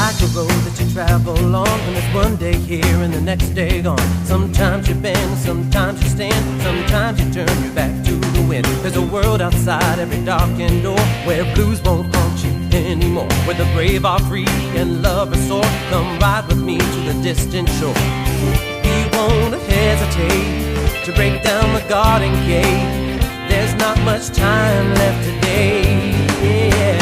like a road that you travel along, and it's one day here and the next day gone. Sometimes you bend, sometimes you stand, sometimes you turn your back to the wind. There's a world outside every darkened door where blues won't haunt you anymore, where the brave are free and lovers soar. Come ride with me to the distant shore. We won't hesitate to break down the garden gate. There's not much time left today. Yeah.